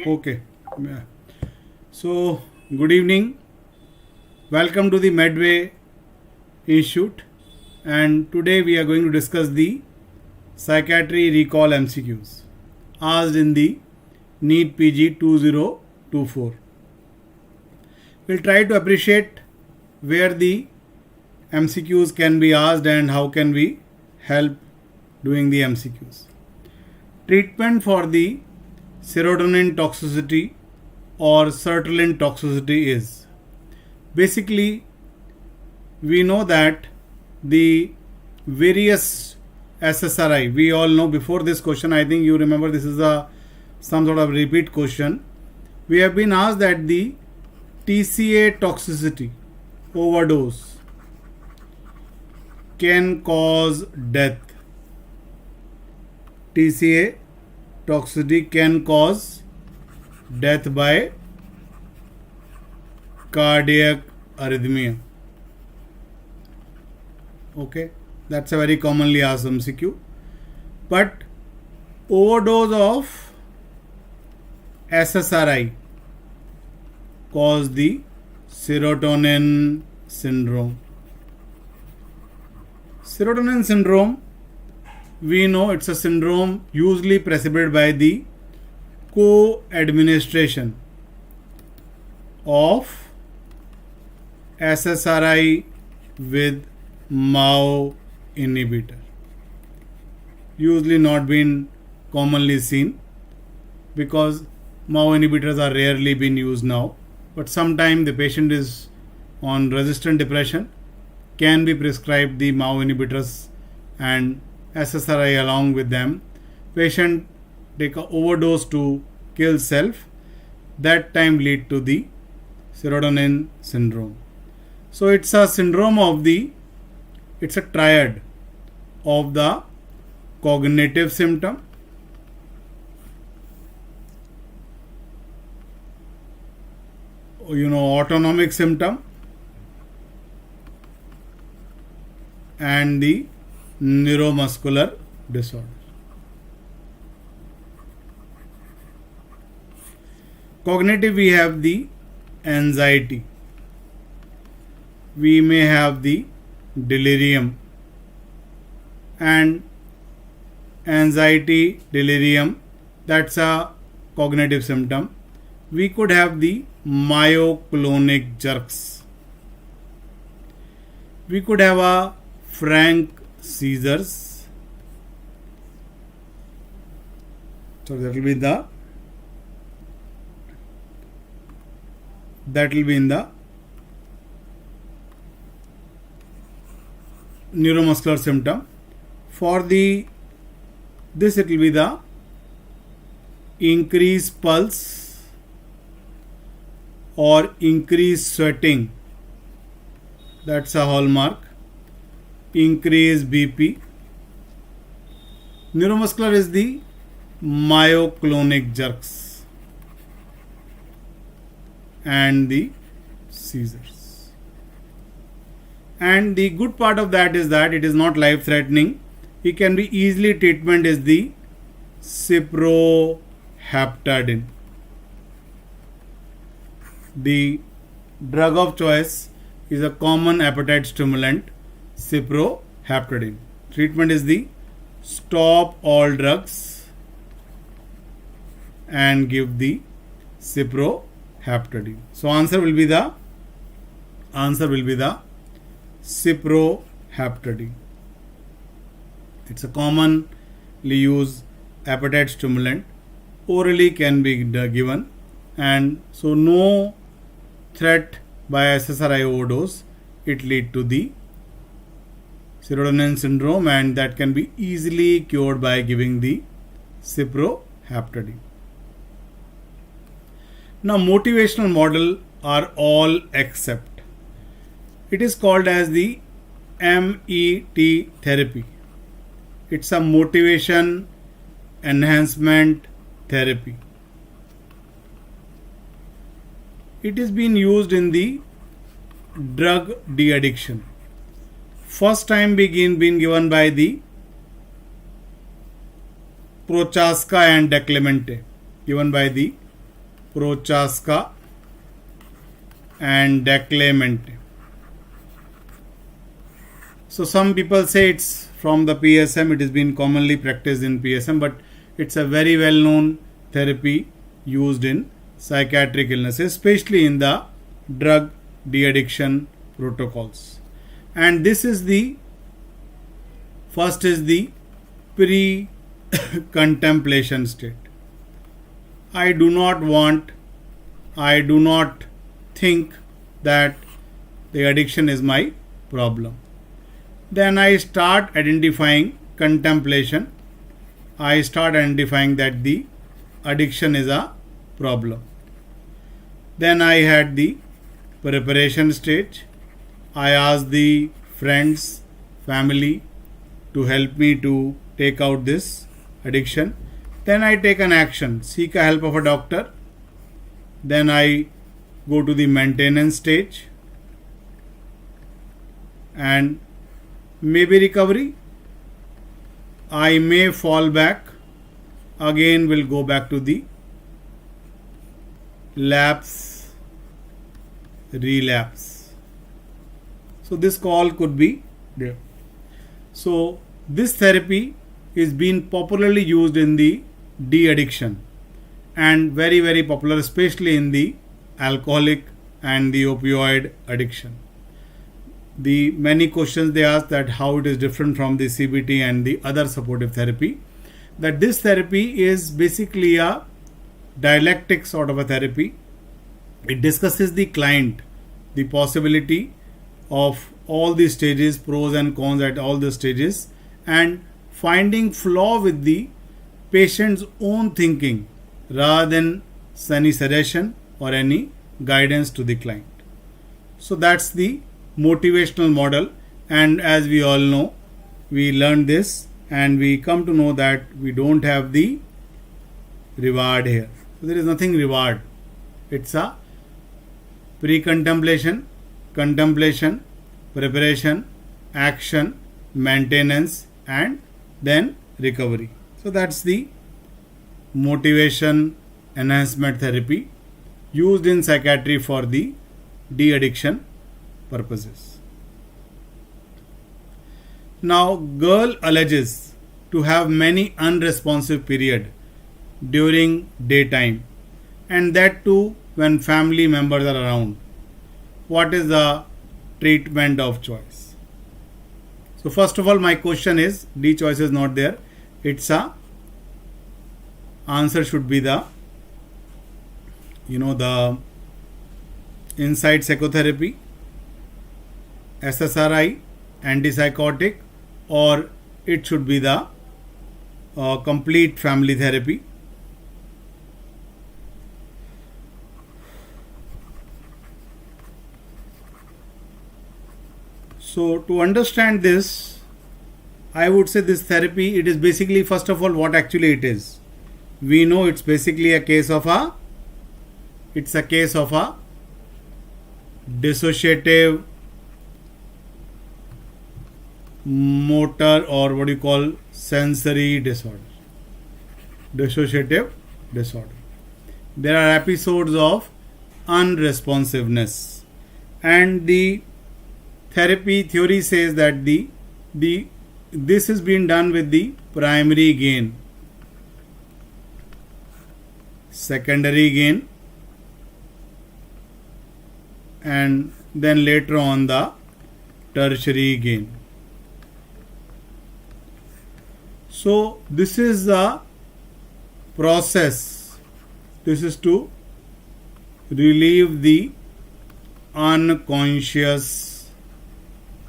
Okay. Yeah. So, good evening. Welcome to the Medway Institute. And today we are going to discuss the Psychiatry Recall MCQs asked in the NEET-PG 2024. We'll try to appreciate where the MCQs can be asked and how can we help doing the MCQs. Treatment for the serotonin toxicity or sertraline toxicity is basically we know that the various SSRI, we all know before this question, I think you remember this is some sort of repeat question. We have been asked that the TCA toxicity overdose can cause death. TCA toxicity can cause death by cardiac arrhythmia. Okay, that's a very commonly asked MCQ. But overdose of SSRI cause the serotonin syndrome. Serotonin syndrome, we know it's a syndrome usually preceded by the co-administration of SSRI with MAO inhibitor. Usually not been commonly seen because MAO inhibitors are rarely being used now. But sometime the patient is on resistant depression, can be prescribed the MAO inhibitors and SSRI along with them. Patient take a overdose to kill self. That time lead to the serotonin syndrome. So it's a syndrome of it's a triad of the cognitive symptom, autonomic symptom, and the neuromuscular disorder. Cognitive, we have the anxiety, we may have the delirium, and anxiety, delirium, that's a cognitive symptom. We could have the myoclonic jerks. We could have a frank seizures. So that will be in the neuromuscular symptom. For this it will be the increased pulse or increased sweating. That's a hallmark. Increased BP. Neuromuscular is the myoclonic jerks and the seizures. And the good part of that is that it is not life threatening. It can be easily treatment is the ciprofloxacin. The drug of choice is a common appetite stimulant, ciprofloxacin. Treatment is the stop all drugs and give the ciprofloxacin. So answer will be the ciprofloxacin. It's a commonly used appetite stimulant. Orally can be given, and so no threat by SSRI overdose. It lead to the serotonin syndrome, and that can be easily cured by giving the ciprofloxacin. Now, motivational model are all except. It is called as the MET therapy. It's a motivation enhancement therapy. It is being used in the drug de-addiction. First time been given by the Prochaska and Declemente, given by the Prochaska, and Declement. So some people say it's from the PSM. It has been commonly practiced in PSM, but it's a very well known therapy used in psychiatric illnesses, especially in the drug de-addiction protocols. And this is the first is the pre-contemplation state. I do not think that the addiction is my problem. Then I start identifying contemplation. I start identifying that the addiction is a problem. Then I had the preparation stage. I asked the friends, family to help me to take out this addiction. Then I take an action, seek a help of a doctor. Then I go to the maintenance stage and maybe recovery. I may fall back, again will go back to the lapse, relapse. So this call could be there. So this therapy is being popularly used in the de-addiction and very, very popular, especially in the alcoholic and the opioid addiction. The many questions they ask that how it is different from the CBT and the other supportive therapy. That this therapy is basically a dialectic sort of a therapy. It discusses the client, the possibility of all the stages, pros and cons at all the stages, and finding flaw with the patient's own thinking rather than any suggestion or any guidance to the client. So that's the motivational model, and as we all know, we learned this and we come to know that we don't have the reward here. So there is nothing reward. It's a pre-contemplation, contemplation, preparation, action, maintenance, and then recovery. So that's the motivation enhancement therapy used in psychiatry for the de-addiction purposes. Now, girl alleges to have many unresponsive period during daytime, and that too when family members are around. What is the treatment of choice? So first of all, my question is, D choice is not there. It's a answer should be the the inside psychotherapy, SSRI, antipsychotic, or it should be the complete family therapy. So to understand this, I would say this therapy, it is basically, first of all, what actually it is. We know it's basically a case of a dissociative motor, or what you call sensory disorder. Dissociative disorder. There are episodes of unresponsiveness, and the therapy theory says that this is being done with the primary gain, secondary gain, and then later on the tertiary gain. So this is the process. This is to relieve the unconscious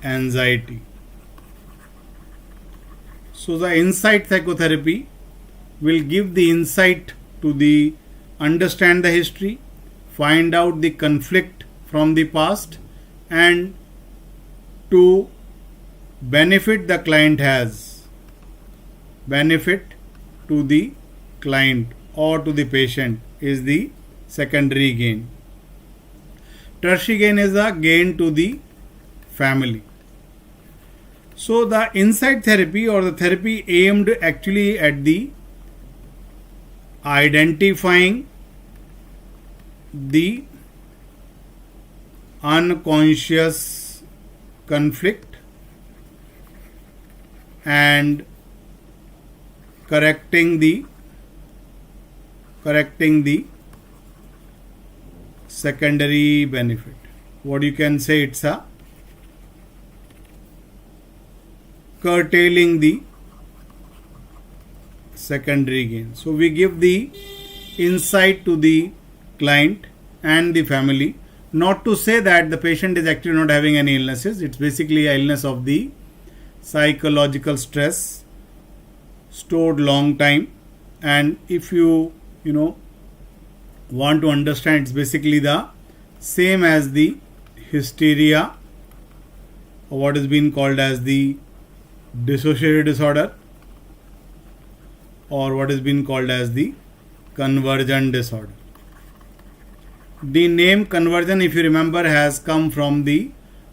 anxiety. So the insight psychotherapy will give the insight to the understand the history, find out the conflict from the past, and to benefit the client has, benefit to the client or to the patient is the secondary gain. Tertiary gain is a gain to the family. So the insight therapy, or the therapy aimed actually at the identifying the unconscious conflict and correcting the secondary benefit. What you can say, it's a curtailing the secondary gain. So we give the insight to the client and the family, not to say that the patient is actually not having any illnesses. It's basically an illness of the psychological stress stored long time, and if you want to understand, it's basically the same as the hysteria, or what is being called as the dissociative disorder, or what is being called as the convergent disorder. The name convergent, if you remember, has come from the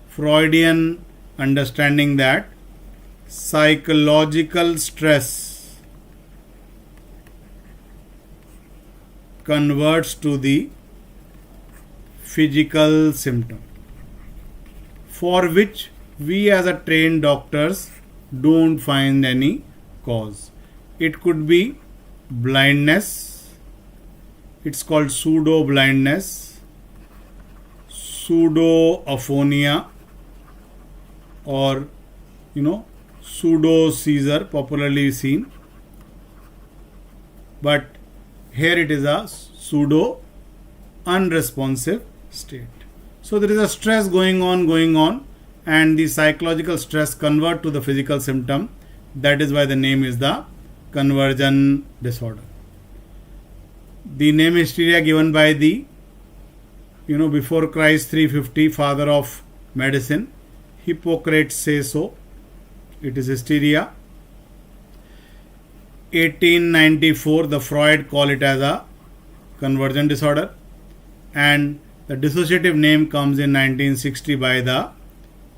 Freudian understanding that psychological stress converts to the physical symptom, for which we as a trained doctors don't find any cause. It could be blindness, it's called pseudo blindness, pseudo aphonia, or pseudo seizure, popularly seen, but here it is a pseudo unresponsive state. So there is a stress going on, and the psychological stress convert to the physical symptom. That is why the name is the convergent disorder. The name hysteria given by the before Christ 350 father of medicine, Hippocrates says so. It is hysteria. 1894 the Freud call it as a convergent disorder, and the dissociative name comes in 1960 by the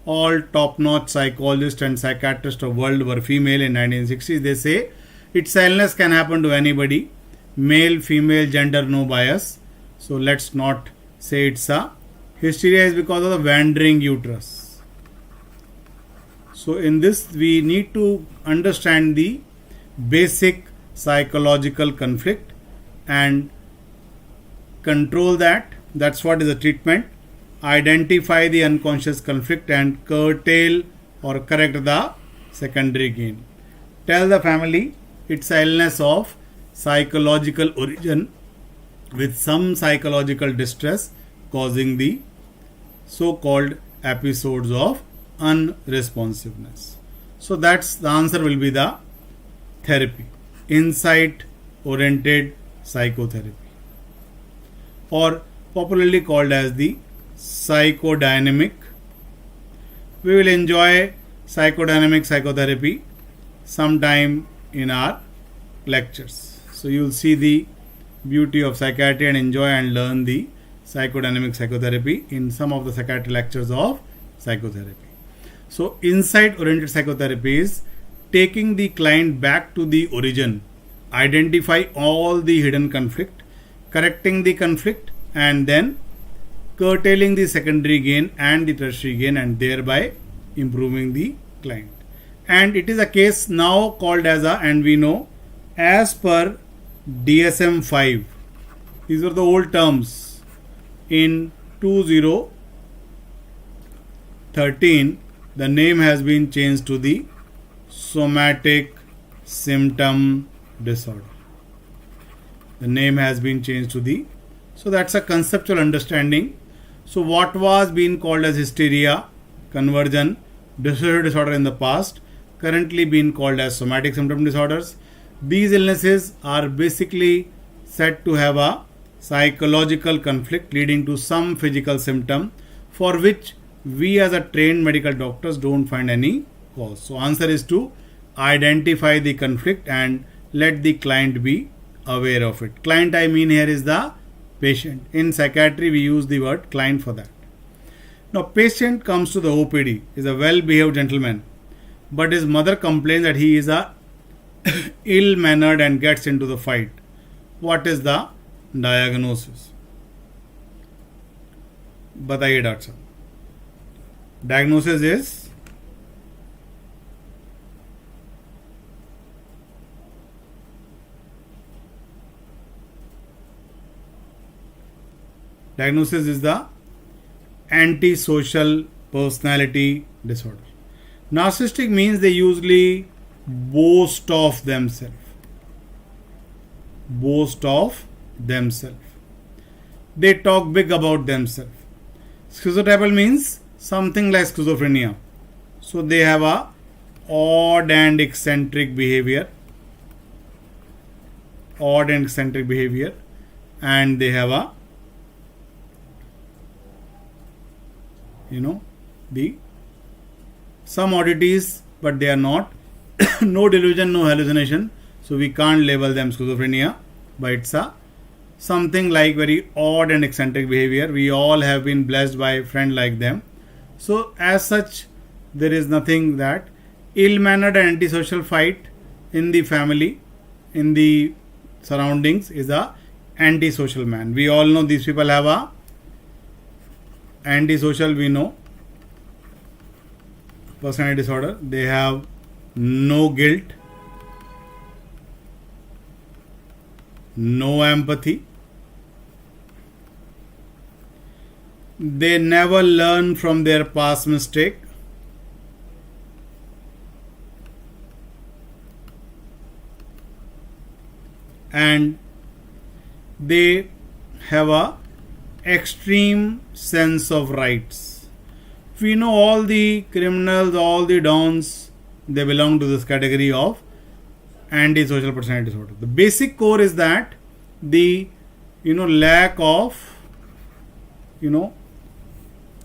all top-notch psychologist and psychiatrist of world were female in 1960s. They say its illness can happen to anybody, male, female, gender, no bias. So let's not say it's a hysteria is because of the wandering uterus. So in this we need to understand the basic psychological conflict and control that. That's what is the treatment. Identify the unconscious conflict and curtail or correct the secondary gain. Tell the family it's an illness of psychological origin with some psychological distress causing the so-called episodes of unresponsiveness. So that's the answer will be the therapy, insight oriented psychotherapy, or popularly called as the psychodynamic. We will enjoy psychodynamic psychotherapy sometime in our lectures. So you will see the beauty of psychiatry and enjoy and learn the psychodynamic psychotherapy in some of the psychiatry lectures of psychotherapy. So insight oriented psychotherapy is taking the client back to the origin, identify all the hidden conflict, correcting the conflict, and then curtailing the secondary gain and the tertiary gain, and thereby improving the client. And it is a case now called as a, and we know as per DSM-5, these are the old terms. In 2013 the name has been changed to the somatic symptom disorder. The name has been changed to the, so that's a conceptual understanding. So what was being called as hysteria, conversion, dissociative disorder in the past, currently being called as somatic symptom disorders. These illnesses are basically said to have a psychological conflict leading to some physical symptom for which we as a trained medical doctors don't find any cause. So answer is to identify the conflict and let the client be aware of it. Client I mean here is the patient. In psychiatry we use the word client for that. Now patient comes to the OPD, is a well-behaved gentleman, but his mother complains that he is a ill-mannered and gets into the fight. What is the diagnosis? बताइए doctor साहब। Diagnosis is the antisocial personality disorder. Narcissistic means they usually boast of themselves. They talk big about themselves. Schizotypal means something like schizophrenia. So they have a odd and eccentric behavior. And they have a some oddities, but they are not no delusion, no hallucination, so we can't label them schizophrenia, but it's a something like very odd and eccentric behavior. We all have been blessed by a friend like them, so as such there is nothing that ill-mannered and antisocial fight in the family, in the surroundings, is a antisocial man. We all know these people have a antisocial, we know, personality disorder. They have no guilt, no empathy, they never learn from their past mistake, and they have a extreme sense of rights. We know all the criminals, all the dons, they belong to this category of antisocial personality disorder. The basic core is that the lack of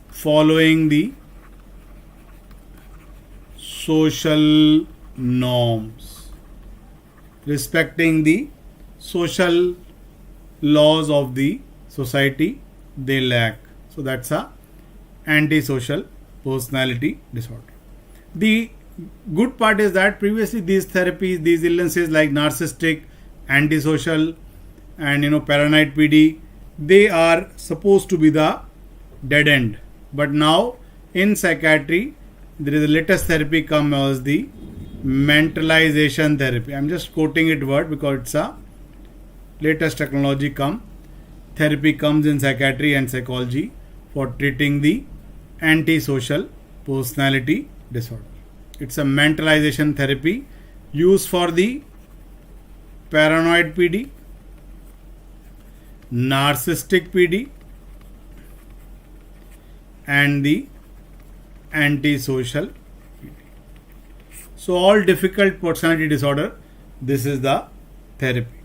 following the social norms, respecting the social laws of the society, they lack. So that's a antisocial personality disorder. The good part is that previously these therapies, these illnesses like narcissistic, antisocial, and paranoid PD, they are supposed to be the dead end. But now in psychiatry there is a latest therapy come as the mentalization therapy. I'm just quoting it word because it's a latest technology therapy comes in psychiatry and psychology for treating the antisocial personality disorder. It's a mentalization therapy used for the paranoid PD, narcissistic PD, and the antisocial PD. So all difficult personality disorder, this is the therapy.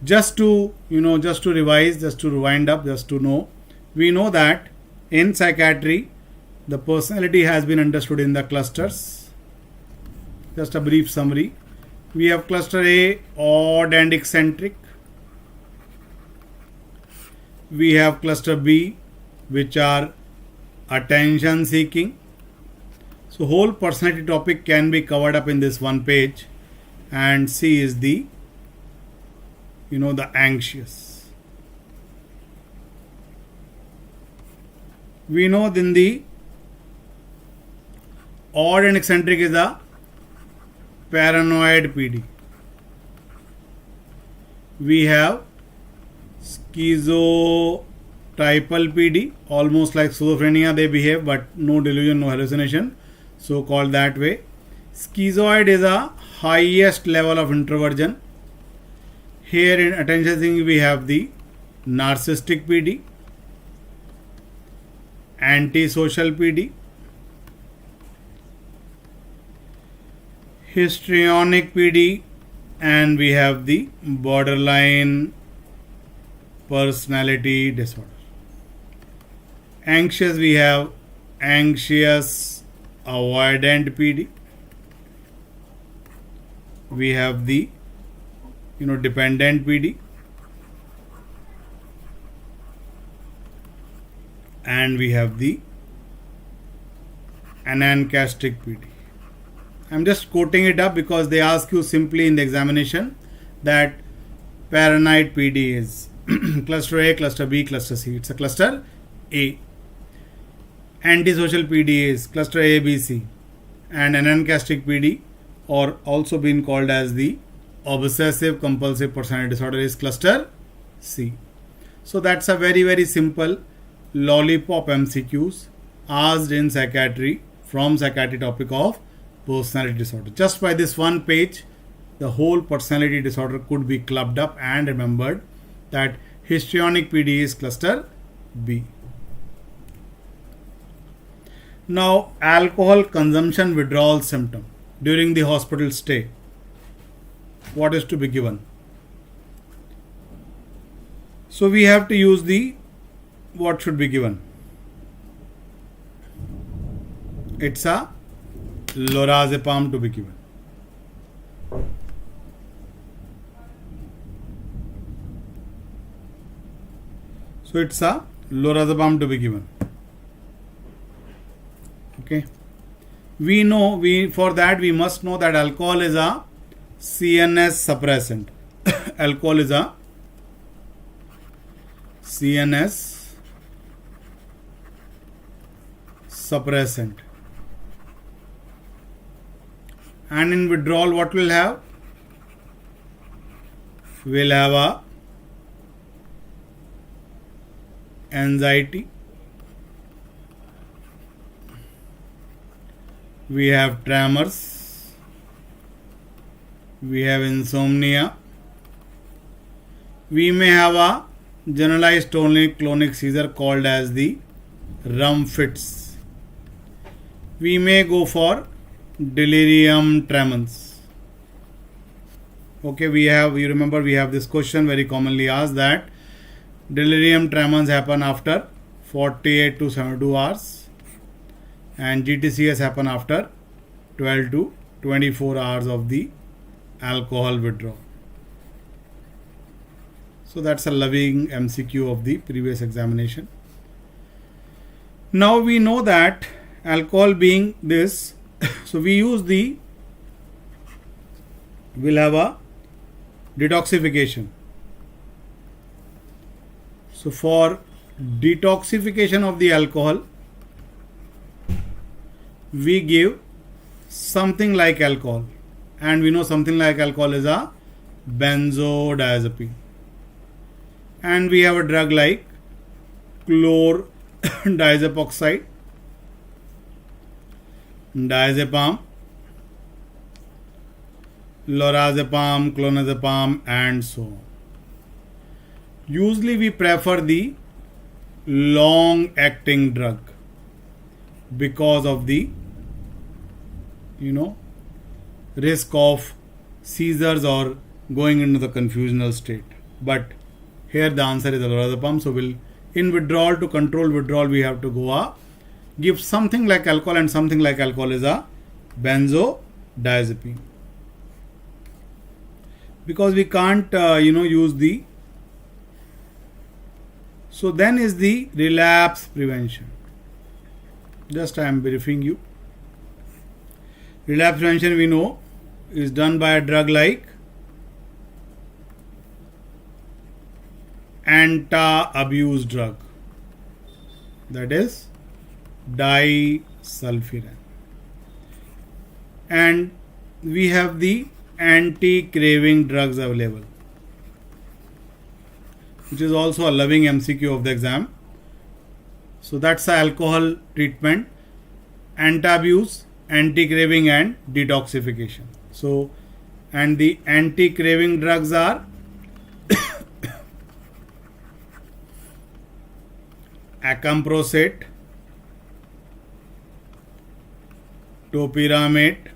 Just to revise, just to rewind up, just to know, we know that in psychiatry the personality has been understood in the clusters. Just a brief summary. We have cluster A, odd and eccentric. We have cluster B, which are attention seeking. So whole personality topic can be covered up in this one page. And C is the the anxious. We know then the odd and eccentric is the paranoid PD. We have schizotypal PD, almost like schizophrenia they behave, but no delusion, no hallucination, so called that way. Schizoid is a highest level of introversion. Here in attention seeking we have the narcissistic PD, antisocial PD, histrionic PD, and we have the borderline personality disorder. Anxious, we have anxious avoidant PD. We have the dependent PD, and we have the anancastic PD. I'm just quoting it up because they ask you simply in the examination that paranoid PD is cluster A, cluster B, cluster C. It's a cluster A. antisocial PDAs, cluster A, B, C, and anancastic PD, or also been called as the obsessive compulsive personality disorder, is cluster C. So that's a very, very simple lollipop MCQs asked in psychiatry from psychiatry topic of personality disorder. Just by this one page, the whole personality disorder could be clubbed up and remembered that histrionic PD is cluster B. Now, alcohol consumption withdrawal symptom during the hospital stay. What is to be given? So we have to use the what should be given. It's a lorazepam to be given. So it's a lorazepam to be given. Okay. For that we must know that alcohol is a CNS suppressant. Alcohol is a CNS suppressant. And in withdrawal, what will have? We'll have a anxiety. We have tremors. We have insomnia. We may have a generalized tonic-clonic seizure called as the rum fits. We may go for delirium tremens. Okay, you remember we have this question very commonly asked that delirium tremens happen after 48 to 72 hours and GTCS happen after 12 to 24 hours of the alcohol withdrawal. So that's a loving MCQ of the previous examination. Now we know that alcohol being this, so we'll have a detoxification. So for detoxification of the alcohol, we give something like alcohol, and we know something like alcohol is a benzodiazepine, and we have a drug like chlordiazepoxide, diazepam, lorazepam, clonazepam, and so on. Usually we prefer the long acting drug because of the risk of seizures or going into the confusional state. But here the answer is lorazepam. So in withdrawal, to control withdrawal, we have to give something like alcohol, and something like alcohol is a benzodiazepine. Because we can't use the. So then is the relapse prevention. Just I am briefing you. Relapse prevention we know is done by a drug like anti-abuse drug, that is disulfiram, and we have the anti-craving drugs available, which is also a loving MCQ of the exam. So that's the alcohol treatment: anti-abuse, anti-craving, and detoxification. So, and the anti-craving drugs are acamprosate, topiramate,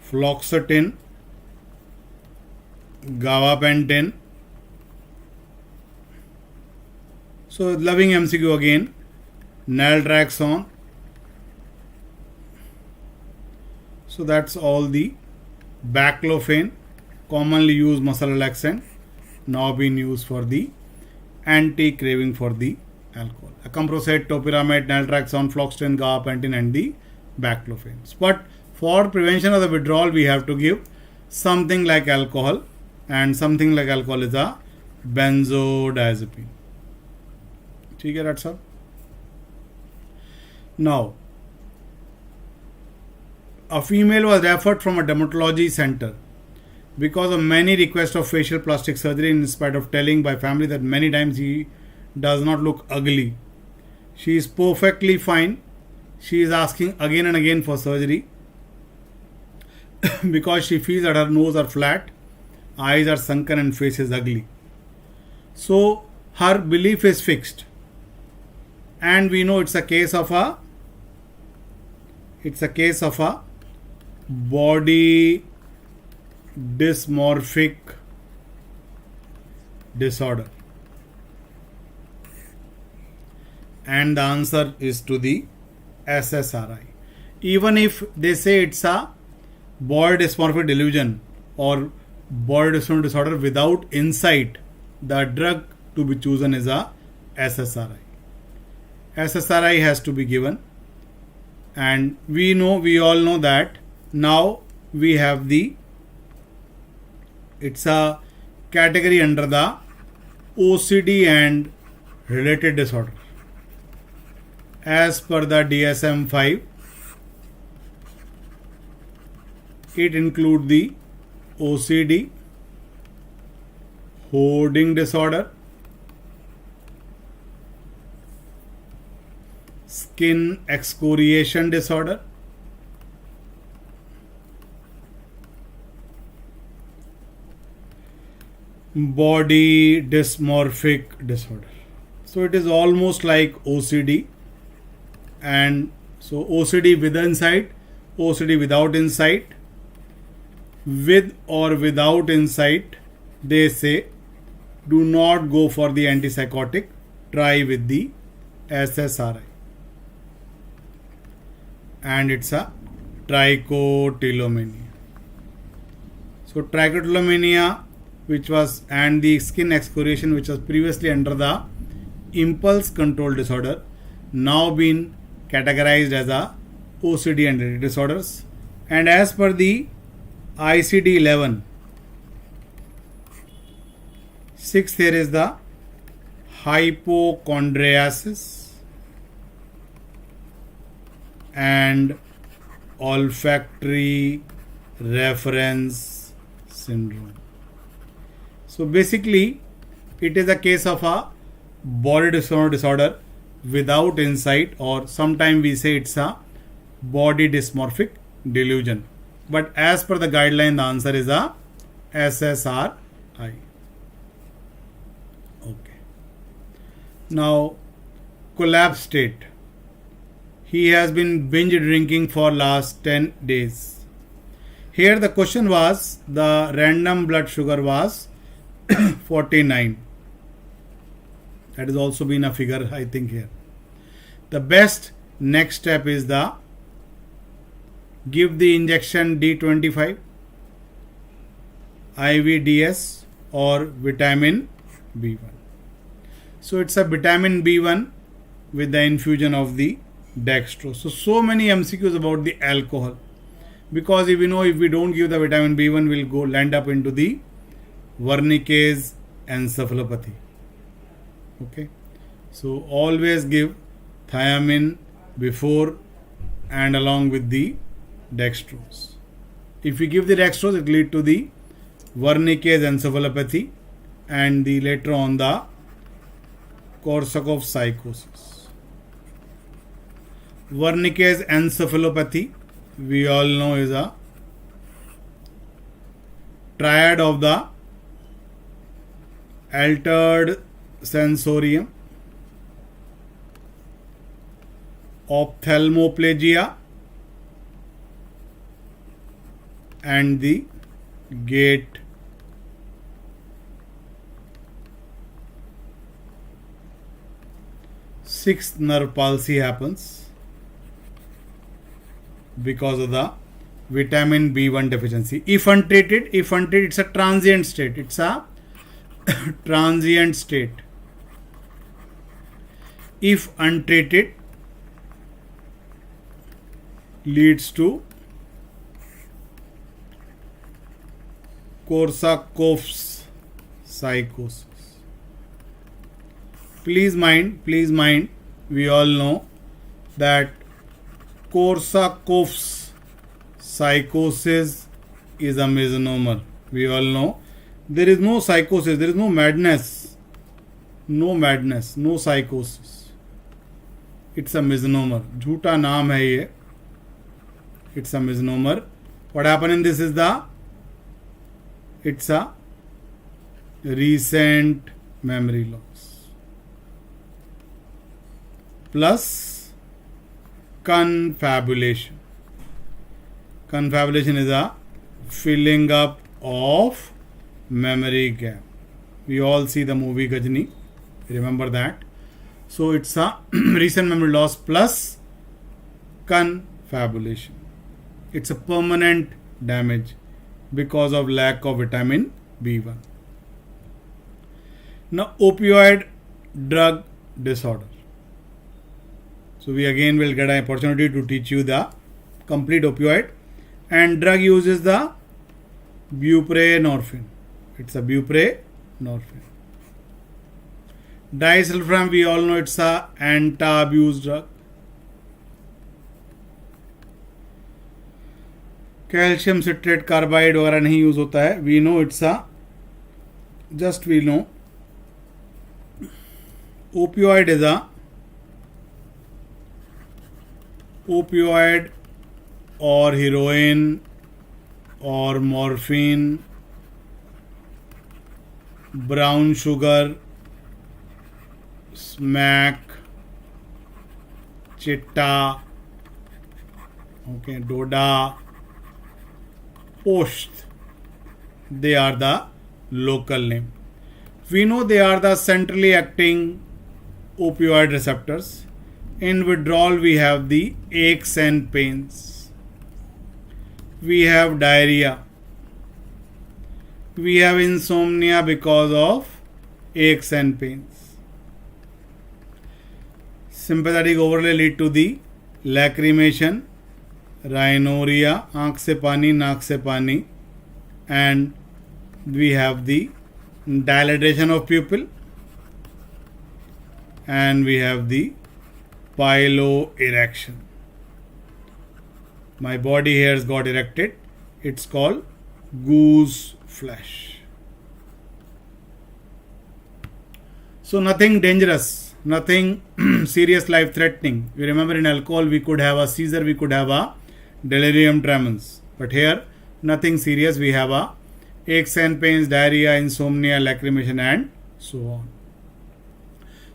fluoxetine, gabapentin. So loving MCQ again: naltrexone. So that's all the baclofen, commonly used muscle relaxant, now being used for the anti-craving for the alcohol. Acamprosate, topiramate, naltrexone, fluoxetine, gabapentin, and the baclofen. But for prevention of the withdrawal, we have to give something like alcohol, and something like alcohol is a benzodiazepine. ठीक है doctor साहब. Now, a female was referred from a dermatology center because of many requests of facial plastic surgery, in spite of telling by family that many times he does not look ugly. She is perfectly fine. She is asking again and again for surgery because she feels that her nose are flat, eyes are sunken and face is ugly. So her belief is fixed, and we know it's a case of a body dysmorphic disorder, and the answer is to the SSRI. Even if they say it's a body dysmorphic delusion or body dysmorphic disorder without insight, the drug to be chosen is a SSRI. SSRI has to be given, and we all know that now we have it's a category under the OCD and related disorder. As per the DSM-5, it includes the OCD, hoarding disorder, skin excoriation disorder, body dysmorphic disorder. So it is almost like OCD, and so OCD with insight, OCD without insight. With or without insight, they say do not go for the antipsychotic, try with the SSRI, and it's a trichotillomania. So trichotillomania, which was, and the skin excoriation, which was previously under the impulse control disorder, now been categorized as a OCD and related disorders. And as per the ICD-11, sixth here is the hypochondriasis and olfactory reference syndrome. So basically, it is a case of a body disorder without insight, or sometimes we say it's a body dysmorphic delusion. But as per the guideline, the answer is a SSRI. Okay. Now, collapse state. He has been binge drinking for last 10 days. Here the question was, the random blood sugar was 49. That has also been a figure, I think, here. The best next step is the give the injection D25, IVDS, or vitamin B1. So it's a vitamin B1 with the infusion of the dextrose. So many MCQs about the alcohol, because if we know, if we don't give the vitamin B1, we'll land up into the Wernicke's encephalopathy. Okay, so always give thiamine before and along with the dextrose. If we give the dextrose, it lead to the Wernicke's encephalopathy and the later on the Korsakoff psychosis. Wernicke's encephalopathy, we all know, is a triad of the altered sensorium, ophthalmoplegia, and the gait. Sixth nerve palsy happens because of the vitamin B1 deficiency. If untreated, it's a transient state. It's a transient state. If untreated, leads to Korsakoff's psychosis. please mind, we all know that Korsakoff's psychosis is a misnomer. We all know there is no psychosis, there is no madness, no psychosis. It's a misnomer. झूठा नाम है ये. It's a misnomer. What happened in this is it's a recent memory loss plus confabulation. Confabulation is a filling up of memory gap. We all see the movie Gajni. Remember that. So it's a recent memory loss plus confabulation. It's a permanent damage because of lack of vitamin B1. Now, opioid drug disorder. So we again will get an opportunity to teach you the complete opioid, and drug use is the buprenorphine. It's a buprenorphine. Disulfiram, we all know it's a anti-abuse drug. Calcium citrate carbide वगैरह नहीं use होता है. We know it's a just we know opioid is a opioid or heroin or morphine, brown sugar, smack, chitta, okay, doda, post. They are the local name. We know they are the centrally acting opioid receptors. In withdrawal, we have the aches and pains. We have diarrhea. We have insomnia because of aches and pains. Sympathetic overlay lead to the lacrimation, rhinorrhea, आँख से पानी, नाक से पानी, and we have the dilatation of pupil, and we have the piloerection. My body hairs got erected. It's called goose flesh. So nothing dangerous, nothing serious, life threatening. You remember in alcohol we could have a seizure, we could have a delirium tremens. But here nothing serious. We have a aches and pains, diarrhea, insomnia, lacrimation, and so on.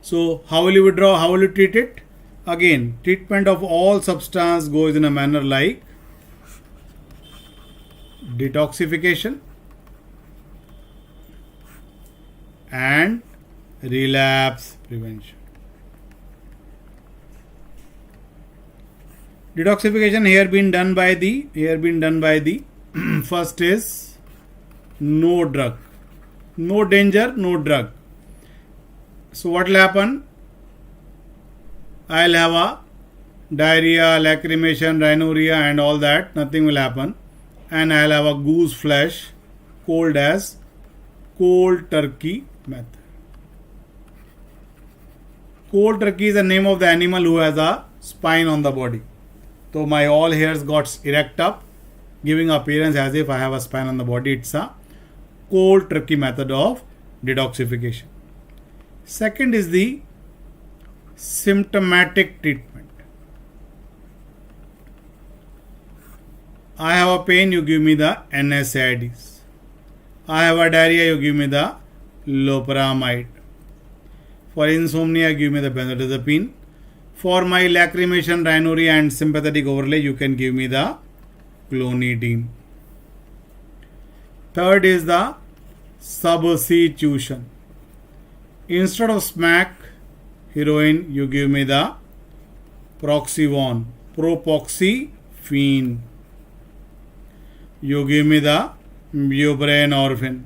So how will you withdraw? How will you treat it? Again, treatment of all substance goes in a manner like detoxification and relapse prevention. Detoxification here been done by the first is no drug, no danger, no drug. So what will happen? I'll have a diarrhea, lacrimation, rhinorrhea and all that. Nothing will happen. And I'll have a goose flesh, cold as cold turkey method. Cold turkey is the name of the animal who has a spine on the body. So my all hairs got erect up, giving appearance as if I have a spine on the body. It's a cold turkey method of detoxification. Second is the symptomatic treatment. I have a pain, you give me the NSAIDs. I have a diarrhea, you give me the loperamide. For insomnia, give me the benzodiazepine. For my lacrimation, rhinorrhea and sympathetic overlay, you can give me the clonidine. Third is the substitution. Instead of smack, heroin, you give me the proxivon, propoxyphene. You give me the buprenorphine.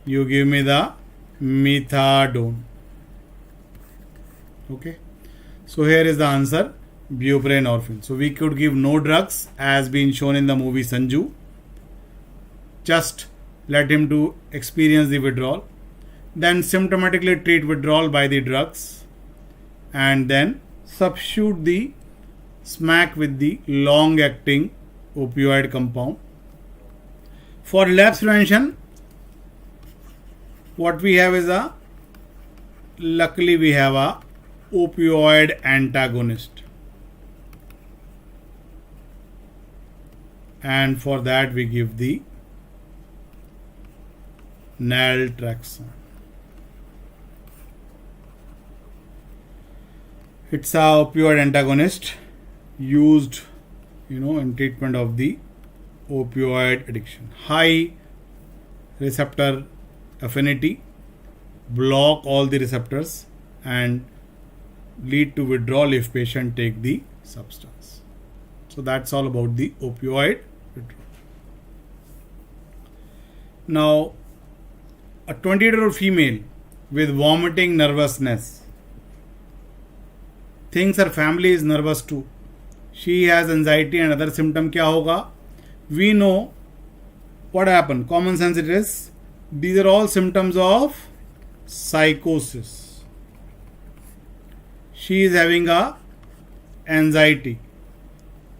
You give me the methadone. Okay. So here is the answer, buprenorphine. So we could give no drugs as been shown in the movie Sanju. Just let him to experience the withdrawal. then symptomatically treat withdrawal by the drugs, and then substitute the SMAC with the long-acting opioid compound. For relapse prevention, what we have is luckily we have a opioid antagonist, and for that we give the naltrexone. It's a opioid antagonist used, in treatment of the opioid addiction. High receptor affinity, block all the receptors and lead to withdrawal if patient take the substance. So that's all about the opioid withdrawal. Now, a 20-year-old female with vomiting nervousness thinks her family is nervous too. She has anxiety and other symptom. Kya hoga? We know what happened. Common sense it is. These are all symptoms of psychosis. She is having a anxiety,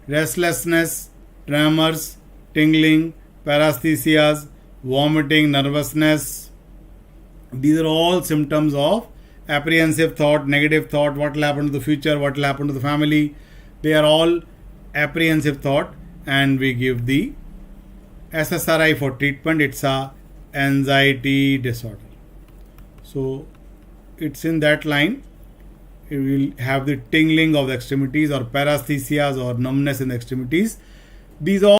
restlessness, tremors, tingling, paresthesias, vomiting, nervousness. These are all symptoms of apprehensive thought, negative thought, what will happen to the future, what will happen to the family. They are all apprehensive thought, and we give the SSRI for treatment. It's a anxiety disorder. So it's in that line. You will have the tingling of the extremities or paresthesias or numbness in the extremities. These all